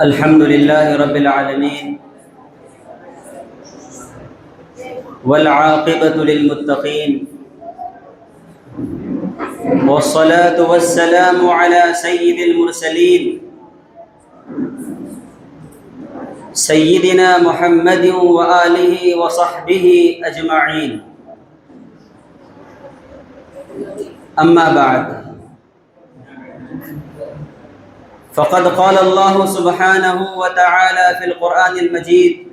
الحمد لله رب العالمين والعاقبة للمتقين والصلاة والسلام على سيد المرسلين سيدنا محمد وآله وصحبه أجمعين. أما بعد، فقد قال الله سبحانه وتعالى في القرآن المجيد: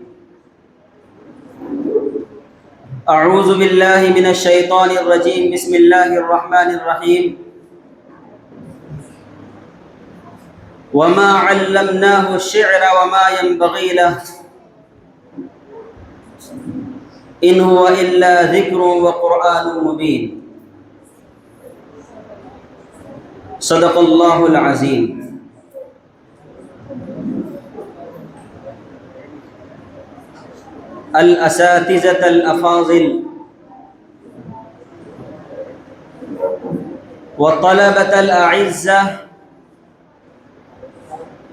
أعوذ بالله من الشيطان الرجيم، بسم الله الرحمن الرحيم. وما علمناه الشعر وما ينبغي له إن هو إلا ذكر وقرآن مبين. صدق الله العظيم. الأساتذة الأفاضل والطلبة الأعزة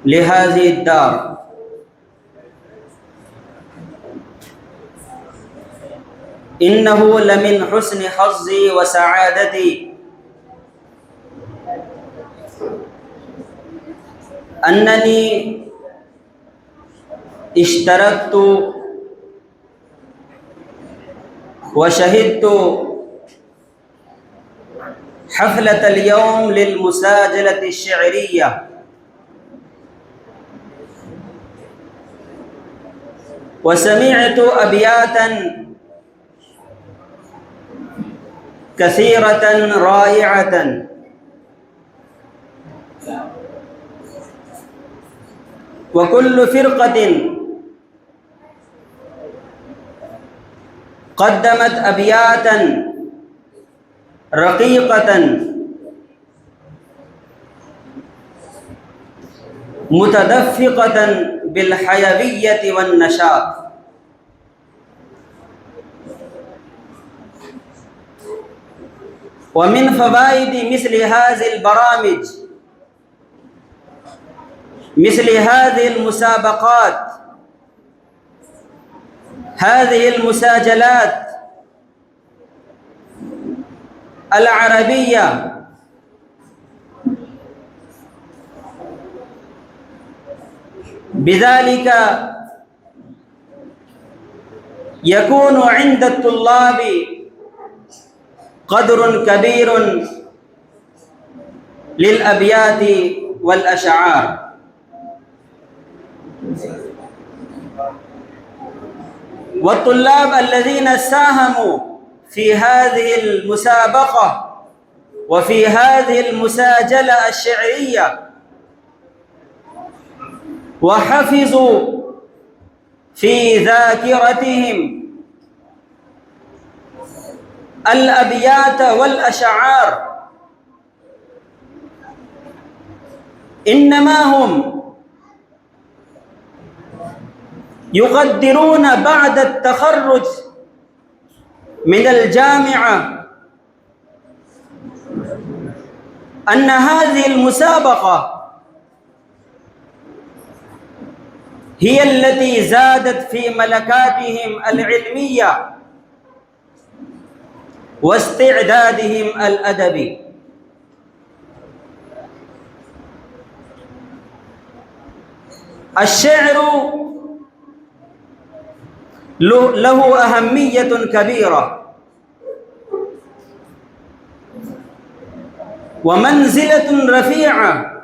لهذه الدار، إنه لمن حسن حظي وسعادتي أنني اشتركت وشهدت حفلة اليوم للمساجلة الشعرية، وسمعت أبياتا كثيرة رائعة، وكل فرقة قدمت أبياتا رقيقة متدفقة بالحيوية والنشاط. ومن فوائد مثل هذه البرامج، مثل هذه المسابقات، هذه المساجلات العربية، بذلك يكون عند الطلاب قدر كبير للأبيات والأشعار. والطلاب الذين ساهموا في هذه المسابقة وفي هذه المساجلة الشعرية وحفظوا في ذاكرتهم الأبيات والأشعار، إنما هم يقدرون بعد التخرج من الجامعة أن هذه المسابقة هي التي زادت في ملكاتهم العلمية واستعدادهم الأدبي. الشعر له أهمية كبيرة ومنزلة رفيعة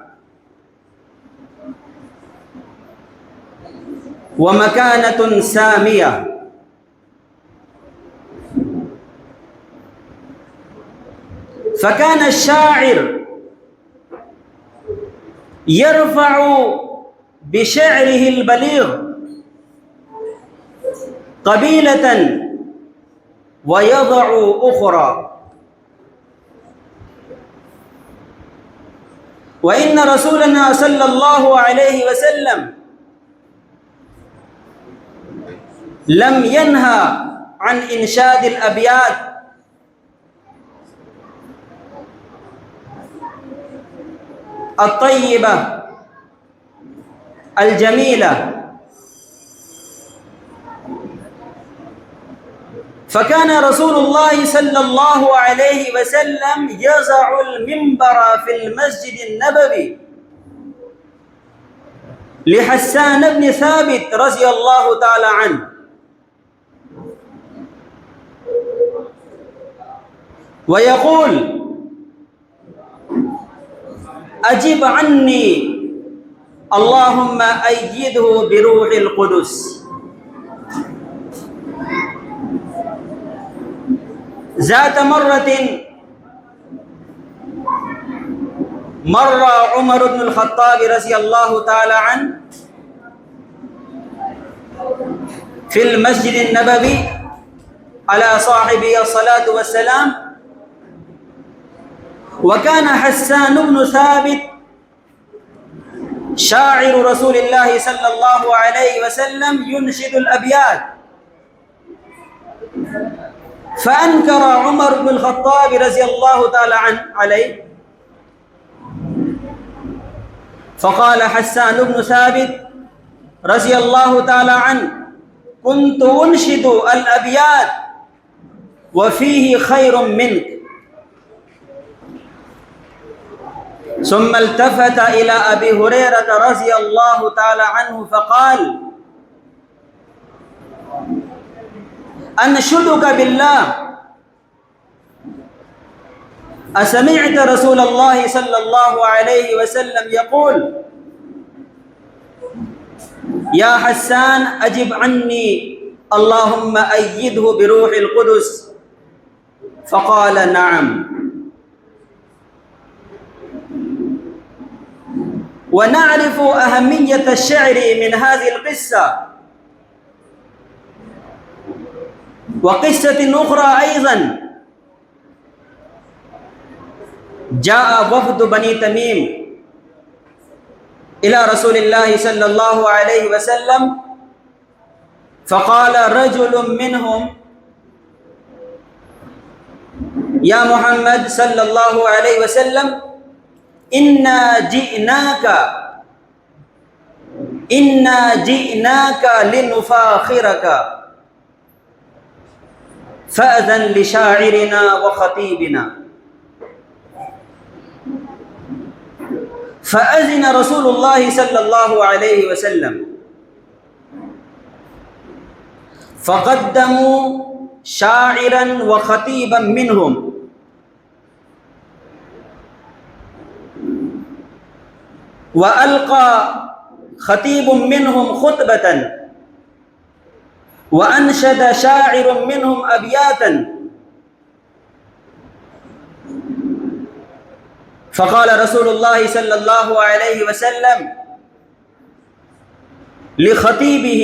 ومكانة سامية. فكان الشاعر يرفع بشعره البليغ قبيلة ويضع أخرى. وإن رسولنا صلى الله عليه وسلم لم ينهى عن إنشاد الأبيات الطيبة الجميلة. فكان رسول الله صلى الله عليه وسلم يضع المنبر في المسجد النبوي لحسان بن ثابت رضي الله تعالى عنه، ويقول: أجب عني اللهم أيده بروح القدس. ذات مرة مر عمر بن الخطاب رضي الله تعالى عنه في المسجد النبوي على صاحبه الصلاة والسلام، وكان حسان بن ثابت شاعر رسول الله صلى الله عليه وسلم ينشد الأبيات، فأنكر عمر بن الخطاب رضي الله تعالى عليه، فقال حسان بن ثابت رضي الله تعالى عنه: كنت أنشد الأبيات وفيه خير منك. ثم التفت إلى أبي هريرة رضي الله تعالى عنه فقال: أنشدك بالله، أسمعت رسول الله صلى الله عليه وسلم يقول: يا حسان أجب عني اللهم أيده بروح القدس؟ فقال: نعم. ونعرف أهمية الشعر من هذه القصة. وقصة أخرى أيضا، جاء وفد بني تميم إلى رسول الله صلى الله عليه وسلم، فقال رجل منهم: يا محمد صلى الله عليه وسلم، إنا جئناك لنفاخرك، فأذن لشاعرنا وخطيبنا. فأذن رسول الله صلى الله عليه وسلم، فقدموا شاعرا وخطيبا منهم، وألقى خطيب منهم خطبة، وأنشد شاعر منهم أبياتا. فقال رسول الله صلى الله عليه وسلم لخطيبه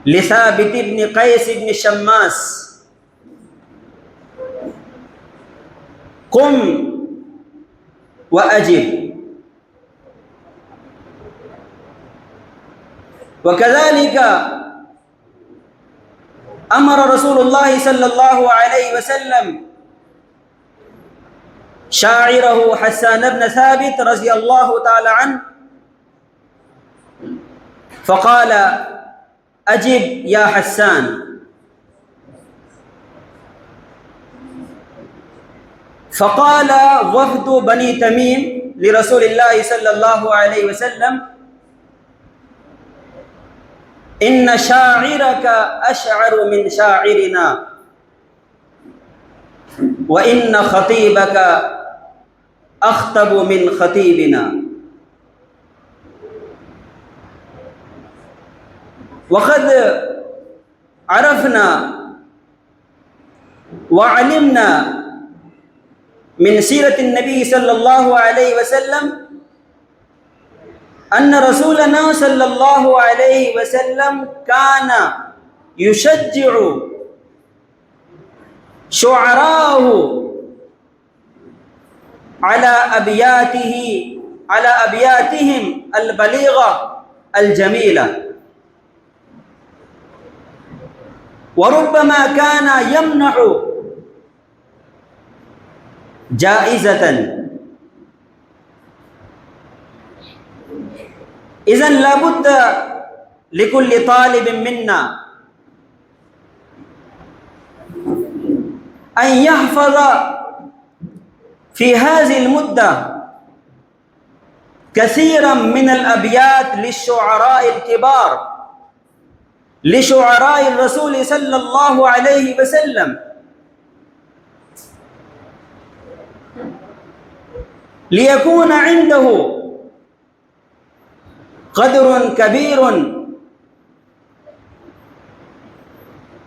لثابت بن قيس بن شماس: قم وأجب. وكذلك أمر رسول الله صلى الله عليه وسلم شاعره حسان بن ثابت رضي الله تعالى عنه، فقال: أجب يا حسان. فقال وفد بني تميم لرسول الله صلى الله عليه وسلم: إن شاعرك أشعر من شاعرنا، وإن خطيبك أخطب من خطيبنا. وقد عرفنا وعلمنا من سيرة النبي صلى الله عليه وسلم أن رسولنا صلى الله عليه وسلم كان يشجع شعراءه على أبياتهم البليغة الجميلة، وربما كان يمنح جائزة إذن لا بد لكل طالب منا أن يحفظ في هذه المدة كثيرا من الأبيات للشعراء الكبار، لشعراء الرسول صلى الله عليه وسلم، ليكون عنده قدر كبير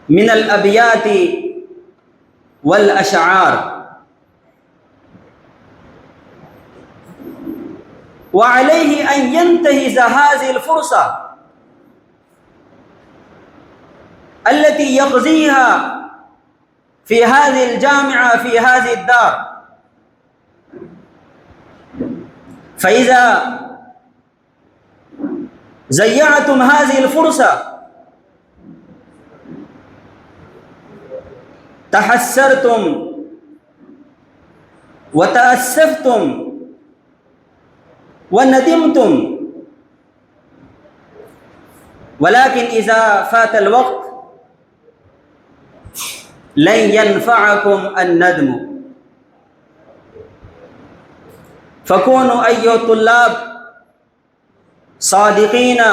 من الأبيات والأشعار. وعليه أن ينتهز هذه الفرصة التي يقضيها في هذه الجامعة في هذه الدار، فإذا ضيعتم هذه الفرصة تحسرتم وتأسفتم وندمتم، ولكن إذا فات الوقت لن ينفعكم الندم. فكونوا أيها الطلاب صادقين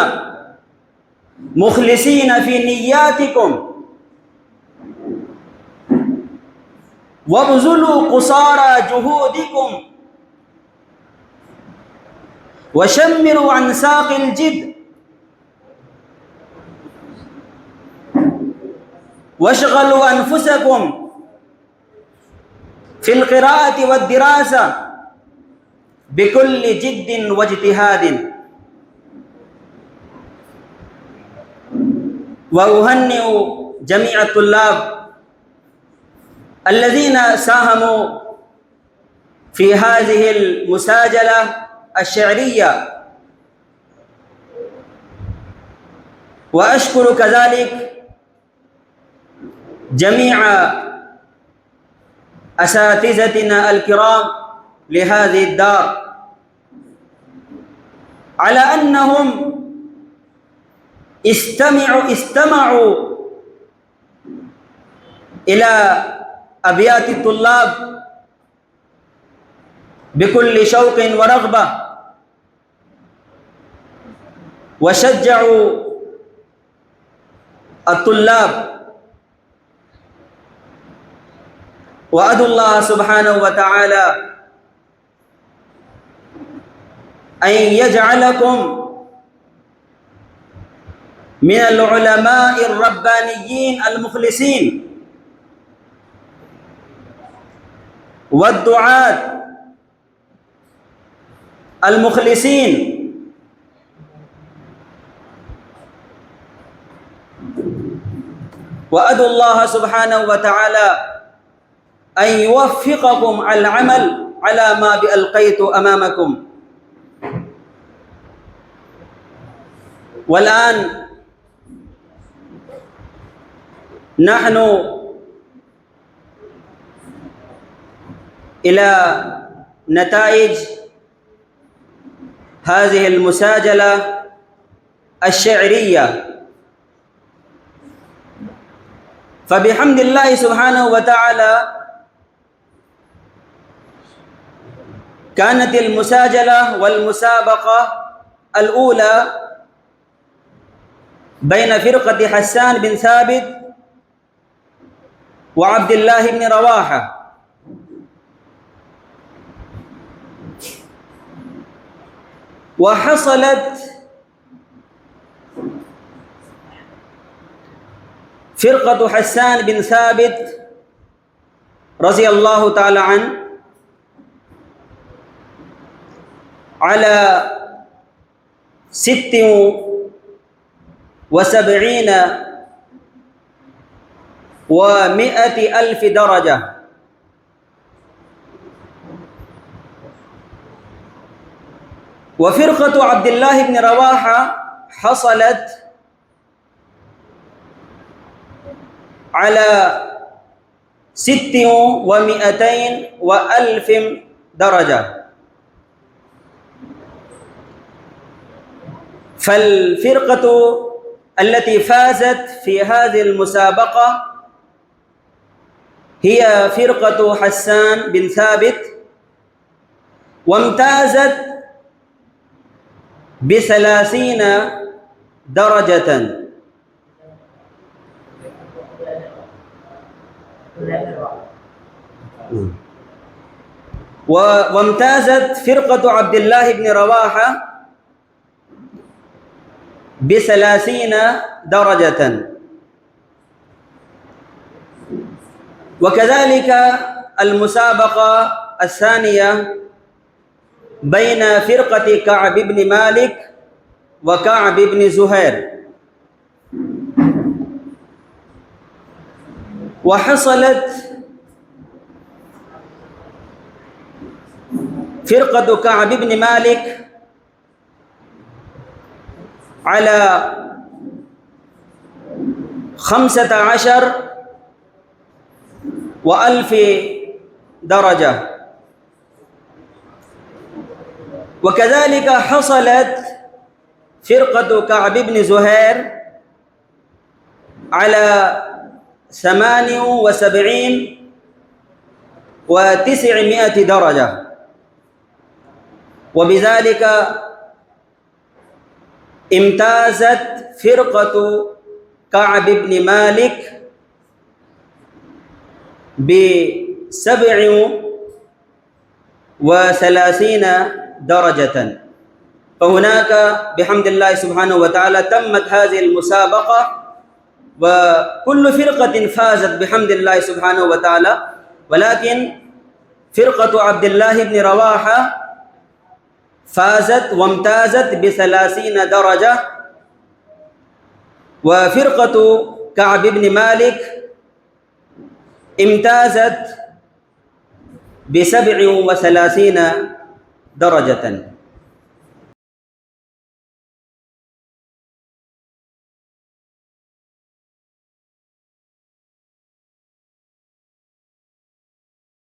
مخلصين في نياتكم، وابذلوا قصارى جهودكم، وشمروا عن ساق الجد، واشغلوا أنفسكم في القراءة والدراسة بكل جد واجتهاد. وأهنئ جميع الطلاب الذين ساهموا في هذه المساجلة الشعرية، وأشكر كذلك جميع أساتذتنا الكرام لهذه الدار على أنهم استمعوا إلى أبيات الطلاب بكل شوق ورغبة، وشجعوا الطلاب. وأدعو الله سبحانه وتعالى أن يجعلكم من العلماء الربانيين المخلصين والدعاة المخلصين، وأدعو الله سبحانه وتعالى أن يوفقكم على العمل على ما ألقيت أمامكم. والآن نحن إلى نتائج هذه المساجلة الشعرية. فبحمد الله سبحانه وتعالى كانت المساجلة والمسابقة الأولى بين فرقة حسان بن ثابت وعبد الله بن رواحة، وحصلت فرقة حسان بن ثابت رضي الله تعالى عنه على 76 و100 ألف درجة، وفرقة عبد الله بن رواحة حصلت على 600 وألف درجة. فالفرقة التي فازت في هذه المسابقة هي فرقة حسان بن ثابت، وامتازت ب30 درجة. وامتازت فرقة عبد الله بن رواحة ب30 درجة. وكذلك المسابقة الثانية بين فرقة كعب بن مالك وكعب بن زهير، وحصلت فرقة كعب بن مالك على 15,000 درجة. وكذلك حصلت فرقة كعب بن زهير على 78,900 درجة، وبذلك امتازت فرقة كعب بن مالك ب37 درجة. فهناك بحمد الله سبحانه وتعالى تمت هذه المسابقة، وكل فرقة فازت بحمد الله سبحانه وتعالى، ولكن فرقة عبد الله بن رواحة فازت وامتازت ب30 درجة، وفرقة كعب بن مالك امتازت ب37 درجة.